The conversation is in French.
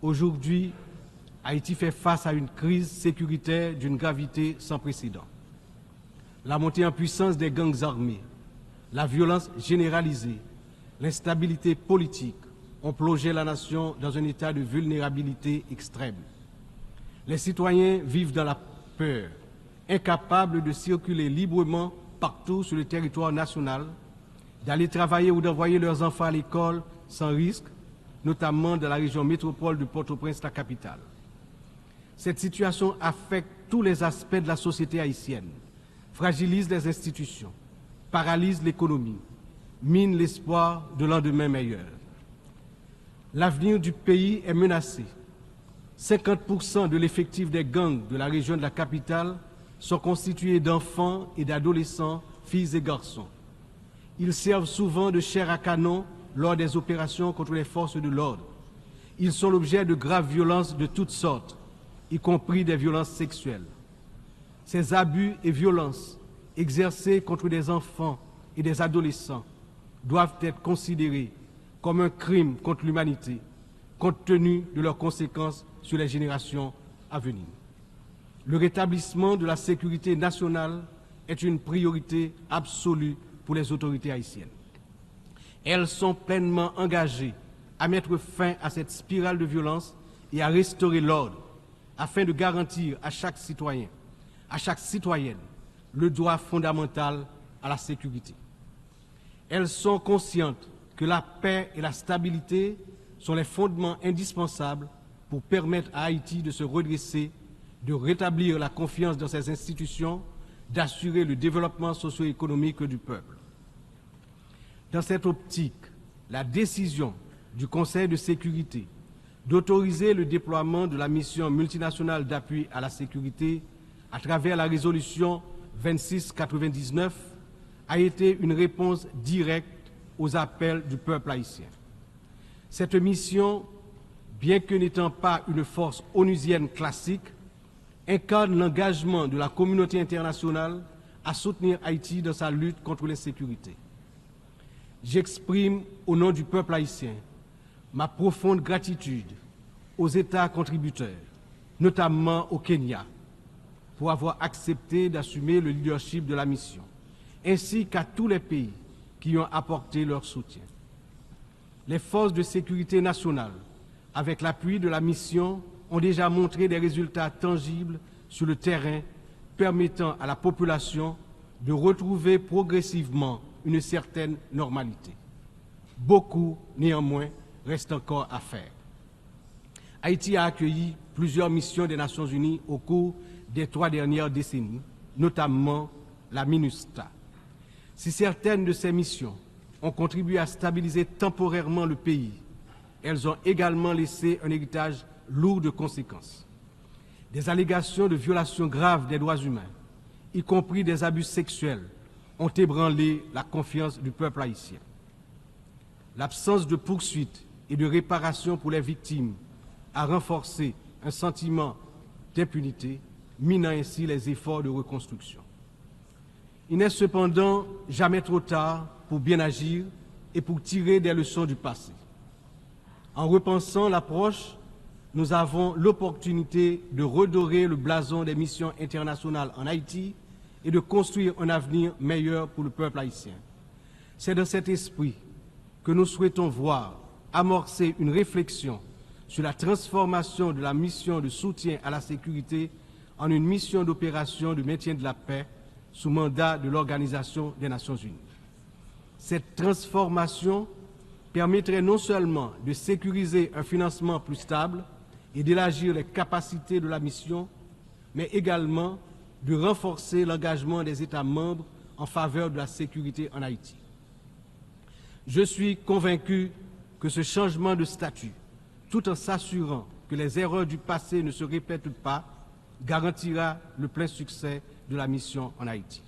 Aujourd'hui, Haïti fait face à une crise sécuritaire d'une gravité sans précédent. La montée en puissance des gangs armés, la violence généralisée, l'instabilité politique ont plongé la nation dans un état de vulnérabilité extrême. Les citoyens vivent dans la peur, incapables de circuler librement partout sur le territoire national, d'aller travailler ou d'envoyer leurs enfants à l'école sans risque, notamment dans la région métropole de Port-au-Prince, la capitale. Cette situation affecte tous les aspects de la société haïtienne, fragilise les institutions, paralyse l'économie, mine l'espoir de lendemain meilleur. L'avenir du pays est menacé. 50% de l'effectif des gangs de la région de la capitale sont constitués d'enfants et d'adolescents, filles et garçons. Ils servent souvent de chair à canon lors des opérations contre les forces de l'ordre. Ils sont l'objet de graves violences de toutes sortes, y compris des violences sexuelles. Ces abus et violences exercés contre des enfants et des adolescents doivent être considérés comme un crime contre l'humanité, compte tenu de leurs conséquences sur les générations à venir. Le rétablissement de la sécurité nationale est une priorité absolue pour les autorités haïtiennes. Elles sont pleinement engagées à mettre fin à cette spirale de violence et à restaurer l'ordre afin de garantir à chaque citoyen, à chaque citoyenne, le droit fondamental à la sécurité. Elles sont conscientes que la paix et la stabilité sont les fondements indispensables pour permettre à Haïti de se redresser, de rétablir la confiance dans ses institutions, d'assurer le développement socio-économique du peuple. Dans cette optique, la décision du Conseil de sécurité d'autoriser le déploiement de la mission multinationale d'appui à la sécurité à travers la résolution 2699 a été une réponse directe aux appels du peuple haïtien. Cette mission, bien que n'étant pas une force onusienne classique, incarne l'engagement de la communauté internationale à soutenir Haïti dans sa lutte contre l'insécurité. J'exprime au nom du peuple haïtien ma profonde gratitude aux États contributeurs, notamment au Kenya, pour avoir accepté d'assumer le leadership de la mission, ainsi qu'à tous les pays qui ont apporté leur soutien. Les forces de sécurité nationale, avec l'appui de la mission, ont déjà montré des résultats tangibles sur le terrain permettant à la population de retrouver progressivement une certaine normalité. Beaucoup, néanmoins, reste encore à faire. Haïti a accueilli plusieurs missions des Nations Unies au cours des 3 dernières décennies, notamment la MINUSTA. Si certaines de ces missions ont contribué à stabiliser temporairement le pays, elles ont également laissé un héritage lourd de conséquences. Des allégations de violations graves des droits humains, y compris des abus sexuels, ont ébranlé la confiance du peuple haïtien. L'absence de poursuite et de réparation pour les victimes a renforcé un sentiment d'impunité, minant ainsi les efforts de reconstruction. Il n'est cependant jamais trop tard pour bien agir et pour tirer des leçons du passé. En repensant l'approche, nous avons l'opportunité de redorer le blason des missions internationales en Haïti et de construire un avenir meilleur pour le peuple haïtien. C'est dans cet esprit que nous souhaitons voir amorcer une réflexion sur la transformation de la mission de soutien à la sécurité en une mission d'opération de maintien de la paix sous mandat de l'Organisation des Nations Unies. Cette transformation permettrait non seulement de sécuriser un financement plus stable et d'élargir les capacités de la mission, mais également de renforcer l'engagement des États membres en faveur de la sécurité en Haïti. Je suis convaincu que ce changement de statut, tout en s'assurant que les erreurs du passé ne se répètent pas, garantira le plein succès de la mission en Haïti.